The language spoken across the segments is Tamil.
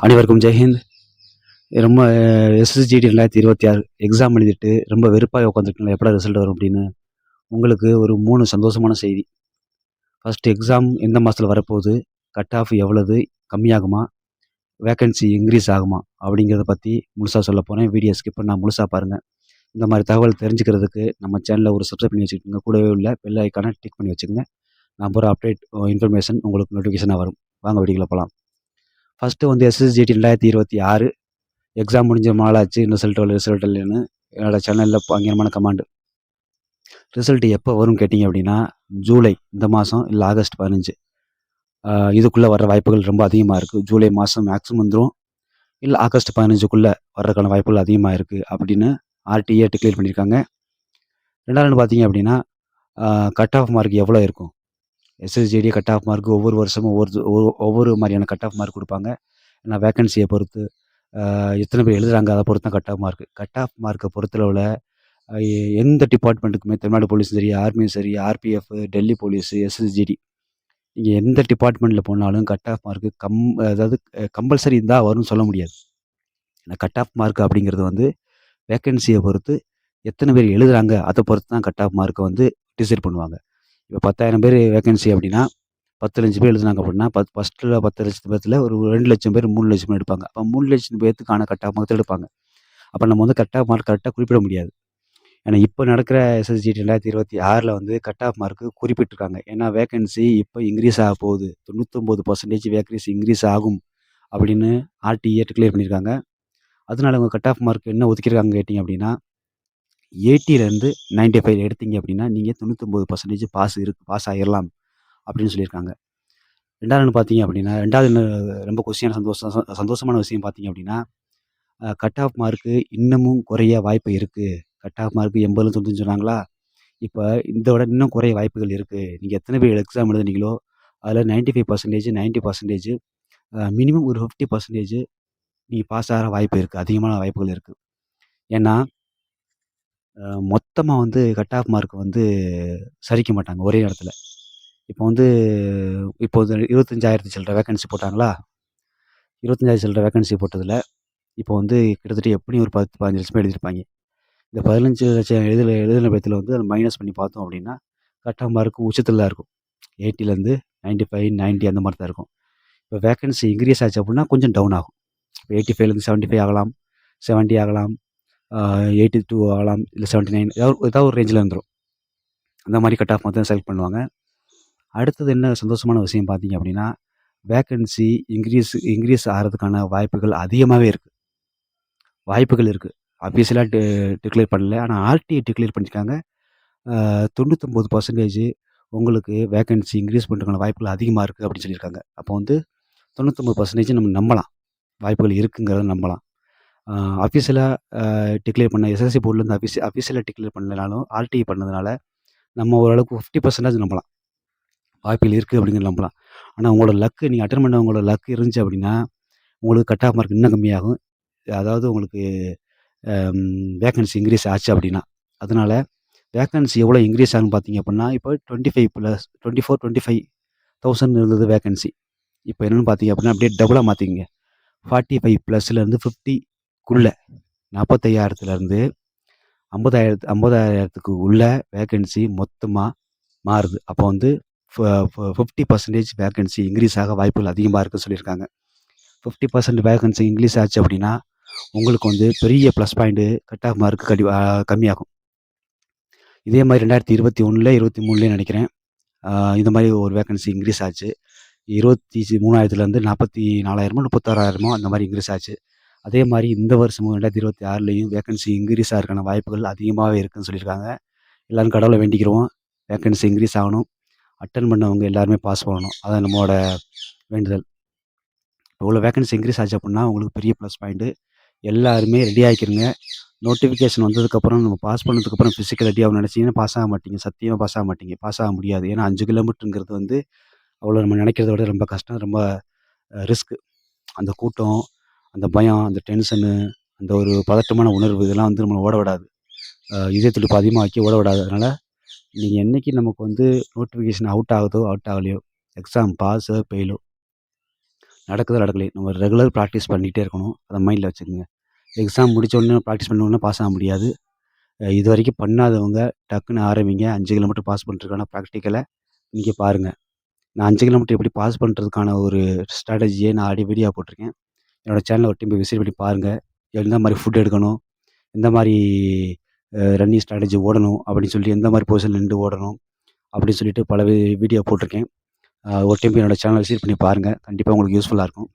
அனைவருக்கும் ஜெய்ஹிந்த். ரொம்ப எஸ்எஸ்ஜிடி 2026 எக்ஸாம் எழுதிட்டு ரொம்ப வெறுப்பாக உட்காந்துருக்கீங்களா, எப்படா ரிசல்ட் வரும் அப்படின்னு. உங்களுக்கு ஒரு 3 சந்தோஷமான செய்தி. ஃபஸ்ட்டு, எக்ஸாம் எந்த மாதத்தில் வரப்போகுது, கட் ஆஃப் எவ்வளவு கம்மியாகுமா, வேக்கன்சி இன்க்ரீஸ் ஆகுமா அப்படிங்கிறத பற்றி முழுசாக சொல்ல போகிறேன். வீடியோ ஸ்கிப் பண்ணால் முழுசாக பாருங்கள். இந்த மாதிரி தகவல் தெரிஞ்சுக்கிறதுக்கு நம்ம சேனலில் ஒரு சப்ஸ்கிரைப் பண்ணி வச்சுக்கோங்க. கூடவே உள்ள பெல் ஐக்கானை டிக் பண்ணி வச்சுக்கோங்க. நான் போகிற அப்டேட் இன்ஃபர்மேஷன் உங்களுக்கு நோட்டிஃபிகேஷனாக வரும். வாங்க வீடியோவில் போகலாம். ஃபஸ்ட்டு வந்து எஸ்எஸ்ஜிடி 2026 எக்ஸாம் முடிஞ்ச நாளாச்சு, ரிசல்ட் இல்லைன்னு என்னோடய சேனலில் பயங்கரமான கமாண்டு. ரிசல்ட் எப்போ வரும்னு கேட்டிங்க அப்படின்னா, ஜூலை இந்த மாதம் இல்லை ஆகஸ்ட் 15 இதுக்குள்ளே வர வாய்ப்புகள் ரொம்ப அதிகமாக இருக்குது. ஜூலை மாதம் மேக்ஸிமம் வந்துடும், இல்லை ஆகஸ்ட் 15க்குள்ளே வர்றதுக்கான வாய்ப்புகள் அதிகமாக இருக்குது அப்படின்னு ஆர்டிஏ டிக்ளேர் பண்ணியிருக்காங்க. ரெண்டாவது பார்த்தீங்க அப்படின்னா, கட் ஆஃப் மார்க் எவ்வளோ இருக்கும். எஸ்எஸ்ஜிடி கட் ஆஃப் மார்க் ஒவ்வொரு வருஷமும் ஒவ்வொரு மாதிரியான கட் ஆஃப் மார்க் கொடுப்பாங்க. ஏன்னா வேக்கன்சியை பொறுத்து, எத்தனை பேர் எழுதுறாங்க அதை பொறுத்து தான் cut off mark. Cut off மார்க்கை பொறுத்தளவில் எந்த டிபார்ட்மெண்ட்டுக்குமே, தமிழ்நாடு போலீஸும் சரி, ஆர்மியும் சரி, ஆர்பிஎஃப், டெல்லி போலீஸு, எஸ்எஸ்ஜிடி, நீங்கள் எந்த டிபார்ட்மெண்ட்டில் போனாலும் கட் ஆஃப் மார்க்கு அதாவது கம்பல்சரி தான் வரும்னு சொல்ல முடியாது. ஏன்னா கட் ஆஃப் மார்க் அப்படிங்கிறது வந்து வேக்கன்சியை பொறுத்து, எத்தனை பேர் எழுதுறாங்க அதை பொறுத்து தான் கட் ஆஃப் மார்க்கை வந்து டிசைட் பண்ணுவாங்க. இப்போ 10,000 பேர் வேக்கன்சி அப்படின்னா 10 லட்சம் பேர் எழுதுனாங்க அப்படின்னா, ஃபஸ்ட்டில் 10 லட்சம் பேர்த்தில் ஒரு 2 லட்சம் பேர் 3 லட்சம் பேர் எடுப்பாங்க. அப்போ 3 லட்சம் பேர்த்துக்கான கட் ஆஃப் மார்க் எடுப்பாங்க. அப்போ நம்ம வந்து கட் ஆஃப் மார்க் கரெக்டாக குறிப்பிட முடியாது. ஏன்னா இப்போ நடக்கிற எஸ்எஸ்ஜிடி 2026 வந்து கட் ஆஃப் மார்க்கு குறிப்பிட்டிருக்காங்க. ஏன்னா வேக்கன்சி இப்போ இன்க்ரீஸ் ஆக போகுது, 99% வேக்கன்சி இன்க்ரீஸ் ஆகும் அப்படின்னு ஆர்டிஏ டிக்ளேர் பண்ணியிருக்காங்க. அதனால அவங்க கட் ஆஃப் மார்க் என்ன ஒதுக்கியிருக்காங்க கேட்டிங்க அப்படின்னா, 80லேருந்து 95 எடுத்தீங்க அப்படின்னா நீங்கள் 99% பாஸ் ஆகிடலாம் அப்படின்னு சொல்லியிருக்காங்க. ரெண்டாவது பார்த்தீங்க அப்படின்னா, ரொம்ப சந்தோஷமான விஷயம் பார்த்தீங்க அப்படின்னா, கட் ஆஃப் மார்க்கு இன்னமும் குறைய வாய்ப்பு இருக்குது. கட் ஆஃப் மார்க் 80ல 90 சொன்னாங்களா, இப்போ இதோட இன்னும் குறைய வாய்ப்புகள் இருக்குது. நீங்கள் எத்தனை பேர் எக்ஸாம் எழுதுனீங்களோ அதில் 95%, 90% மினிமம் ஒரு 50% நீங்கள் பாஸ் ஆகிற வாய்ப்பு இருக்குது, அதிகமான வாய்ப்புகள் இருக்குது. ஏன்னா மொத்தமாக வந்து கட் ஆஃப் மார்க் வந்து சரிக்க மாட்டாங்க ஒரே இடத்துல. இப்போ 25,000 சில்லற வேக்கன்சி போட்டாங்களா, 25,000 சில்லற வேக்கன்சி போட்டதில் இப்போ வந்து கிட்டத்தட்ட எப்படியும் ஒரு 10, 15 லட்சம் பேர் எழுதியிருப்பாங்க. இந்த 15 லட்சம் எழுதின பேத்துல வந்து அதை மைனஸ் பண்ணி பார்த்தோம் அப்படின்னா, கட் ஆஃப் மார்க் உச்சத்தில் தான் இருக்கும். 80லேருந்து 95, 90 அந்த மாதிரி தான் இருக்கும். இப்போ வேக்கன்சி இன்க்ரீஸ் ஆச்சு அப்படின்னா கொஞ்சம் டவுன் ஆகும். இப்போ 85லேருந்து 75 ஆகலாம், 70 ஆகலாம், 82 ஆகலாம், இல்லை 79, ஏதாவது ஒரு ரேஞ்சில் வந்துடும். அந்த மாதிரி கட் ஆஃப் மார்க் தான் செலக்ட் பண்ணுவாங்க. அடுத்தது என்ன சந்தோஷமான விஷயம் பார்த்தீங்க அப்படின்னா, வேக்கன்சி இன்க்ரீஸ் ஆகிறதுக்கான வாய்ப்புகள் அதிகமாகவே இருக்குது. அஃபிஷியலாக டிக்ளேர் பண்ணல, ஆனால் ஆர்டிஏ டிக்ளேர் பண்ணியிருக்காங்க. 99% உங்களுக்கு வேக்கன்சி இன்க்ரீஸ் பண்ணுறதுக்கான வாய்ப்புகள் அதிகமாக இருக்குது அப்படின்னு சொல்லியிருக்காங்க. அப்போ வந்து 99% நம்ம நம்பலாம், வாய்ப்புகள் இருக்குங்கிறத நம்பலாம். அஃபிஷியலாக டிக்ளேர் பண்ண எஸ்எஸ்சி போர்ட்லேருந்து அஃபிஷியலாக டிக்ளேர் பண்ணலனாலும் ஆர்டிஏ பண்ணதுனால நம்ம ஓரளவுக்கு 50% நம்பலாம், வாய்ப்புகள் இருக்குது அப்படிங்கிறத நம்பலாம். ஆனால் உங்களோட லக்கு, நீங்கள் அட்டன் பண்ணவங்களோட லக் இருந்துச்சு அப்படின்னா உங்களுக்கு கட் ஆஃப் மார்க் இன்னும் கம்மியாகும். அதாவது உங்களுக்கு வேக்கன்சி இன்க்ரீஸ் ஆச்சு அப்படின்னா. அதனால் வேக்கன்சி எவ்வளோ இன்க்ரீஸ் ஆகுன்னு பார்த்தீங்க அப்படின்னா, இப்போ 24,000 இருந்தது வேக்கன்சி. இப்போ என்னென்னு பார்த்தீங்க அப்படின்னா, அப்படியே டபுளாக மாற்றிக்கங்க. 45+லேருந்து 50க்குள்ளே, 45,000லேருந்து 50,000த்துக்கு உள்ள வேக்கன்சி மொத்தமாக மாறுது. அப்போ வந்து 50% வேக்கன்சி இன்க்ரீஸ் ஆக வாய்ப்புகள் அதிகமாக இருக்குன்னு சொல்லியிருக்காங்க. 50% வேக்கன்சி இன்க்ரீஸ் ஆச்சு அப்படின்னா உங்களுக்கு வந்து பெரிய plus point, cut off mark கம்மியாகும். இதே மாதிரி 2021, 23 நினைக்கிறேன், இந்த மாதிரி ஒரு வேக்கன்சி இன்க்ரீஸ் ஆச்சு. 23,000லேருந்து 44,000மோ 36,000மோ அந்த மாதிரி இன்க்ரீஸ் ஆச்சு. அதே மாதிரி இந்த வருஷமும் 2026லேயும் வேக்கன்சி இன்க்ரீஸ் ஆகிறதுக்கான வாய்ப்புகள் அதிகமாகவே இருக்குதுன்னு சொல்லியிருக்காங்க. எல்லோரும் கடவுளை வேண்டிக்கிறோம், வேக்கன்சி இன்க்ரீஸ் ஆகணும், அட்டன் பண்ணவங்க எல்லாருமே பாஸ் பண்ணணும். அதான் நம்மளோட வேண்டுதல். இவ்வளோ வேக்கன்சி இன்க்ரீஸ் ஆச்சு அப்படின்னா உங்களுக்கு பெரிய ப்ளஸ் பாயிண்ட்டு. எல்லாருமே ரெடி ஆகிக்கிறங்க. நோட்டிஃபிகேஷன் வந்ததுக்கப்புறம் நம்ம பாஸ் பண்ணதுக்கப்புறம் ஃபிசிக்கல் ரெடி ஆகணும்னு நினச்சிங்கன்னா பாஸ் ஆக மாட்டீங்க, சத்தியமாக பாஸ் ஆக மாட்டீங்க, பாஸ் ஆக முடியாது. ஏன்னா 5 கிலோமீட்டருங்கிறது வந்து அவ்வளோ நம்ம நினைக்கிறத விட ரொம்ப கஷ்டம், ரொம்ப ரிஸ்க்கு. அந்த கூட்டம், அந்த பயம், அந்த டென்ஷனு, அந்த ஒரு பதட்டமான உணர்வு, இதெல்லாம் வந்து நம்மளை ஓட விடாது, இதய துடிப்பு அதிகமாக்கி ஓட விடாது. அதனால் நீங்கள் என்றைக்கு நமக்கு வந்து நோட்டிஃபிகேஷன் அவுட் ஆகுதோ அவுட் ஆகலையோ, எக்ஸாம் பாஸோ ஃபெயிலோ, நடக்குதோ நடக்கலையோ நம்ம ரெகுலர் ப்ராக்டிஸ் பண்ணிகிட்டே இருக்கணும். அதை மைண்டில் வச்சுக்கோங்க. எக்ஸாம் முடிச்ச உடனே ப்ராக்டிஸ் பண்ண உடனே பாஸ் ஆக முடியாது. இது வரைக்கும் பண்ணாதவங்க டக்குன்னு ஆரம்பிங்க. 5 கிலோமீட்டர் பாஸ் பண்ணுறதுக்கான ப்ராக்டிக்கலை இங்கே பாருங்கள். நான் 5 கிலோமீட்டர் எப்படி பாஸ் பண்ணுறதுக்கான ஒரு ஸ்ட்ராட்டஜியை நான் வீடியோ போட்டிருக்கேன். என்னோடய சேனலை ஒரு டைம் போய் விசிட் பண்ணி பாருங்கள். எந்த மாதிரி ஃபுட் எடுக்கணும், எந்த மாதிரி ரன்னிங் ஸ்ட்ராட்டஜி ஓடணும் அப்படின்னு சொல்லி, எந்த மாதிரி பொசிஷனில் நின்று ஓடணும் அப்படின்னு சொல்லிட்டு பல வீடியோ போட்டிருக்கேன். ஒரு டைம் என்னோடய சேனலை விசிட் பண்ணி பாருங்கள். கண்டிப்பாக உங்களுக்கு யூஸ்ஃபுல்லாக இருக்கும்.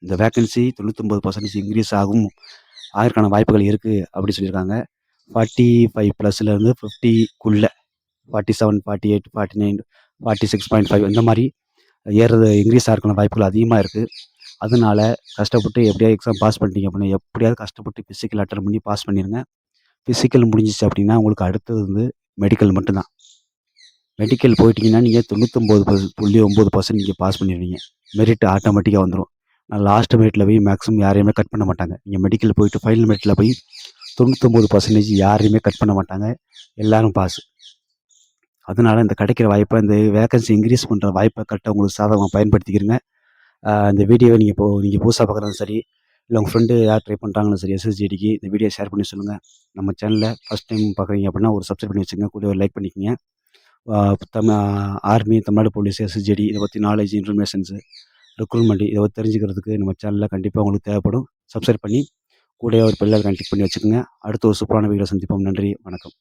இந்த வேக்கன்சி 99% இன்க்ரீஸ் ஆகும், ஆகிறதுக்கான வாய்ப்புகள் இருக்குது அப்படின்னு சொல்லியிருக்காங்க. 45+லேருந்து 50க்குள்ளே 47, 48, 49, 46.5 இந்த மாதிரி ஏறுறது இன்க்ரீஸ் ஆகிறதுக்கான வாய்ப்புகள் அதிகமாக இருக்குது. அதனால கஷ்டப்பட்டு எப்படியாவது எக்ஸாம் பாஸ் பண்ணிட்டீங்க அப்படின்னா, எப்படியாவது கஷ்டப்பட்டு ஃபிசிக்கல் அட்டெண்ட் பண்ணி பாஸ் பண்ணிடுங்க. ஃபிசிக்கல் முடிஞ்சிச்சு அப்படின்னா உங்களுக்கு அடுத்தது வந்து மெடிக்கல் மட்டும்தான். மெடிக்கல் போயிட்டீங்கன்னா நீங்கள் 99.9% நீங்கள் பாஸ் பண்ணிடுவீங்க. மெரிட் ஆட்டோமேட்டிக்காக வந்துடும். நான் லாஸ்ட் மெரிட்டில் போய் மேக்ஸிமம் யாரையுமே கட் பண்ண மாட்டாங்க. நீங்கள் மெடிக்கல் போயிட்டு ஃபைனல் மெரிட்டில் போய் 99% யாரையுமே கட் பண்ண மாட்டாங்க. எல்லோரும் பாஸ். அதனால இந்த கிடைக்கிற வாய்ப்பை, இந்த வேக்கன்சி இன்க்ரீஸ் பண்ணுற வாய்ப்பை கரெக்டாக உங்களுக்கு சாதகமாக பயன்படுத்திக்கிறங்க. இந்த வீடியோவை நீங்கள் புதுசாக பார்க்குறதும் சரி, இல்லை உங்கள் ஃப்ரெண்டு யார் ட்ரை பண்ணுறாங்களும் சரி எஸ்எஸ்ஜிடிக்கு இந்த வீடியோ ஷேர் பண்ணி சொல்லுங்கள். நம்ம சேனலில் ஃபஸ்ட் டைம் பார்க்குறீங்க அப்படின்னா ஒரு சப்ஸ்கிரைப் பண்ணி வச்சுங்க, கூட ஒரு லைக் பண்ணிக்கோங்க. ஆர்மி, தமிழ்நாடு போலீஸ், எஸ்எஸ்ஜிடி இதை பற்றி நாலேஜ், இன்ஃபர்மேஷன்ஸு, ரெக்ரூட்மெண்ட் இதை பற்றி தெரிஞ்சுக்கிறதுக்கு நம்ம சேனலில் கண்டிப்பாக உங்களுக்கு தேவைப்படும். சப்ஸ்கிரைப் பண்ணி கூட ஒரு பெல்லை கனெக்ட் பண்ணி வச்சுக்கோங்க. அடுத்த ஒரு சூப்பரான வீடியோ சந்திப்போம். நன்றி, வணக்கம்.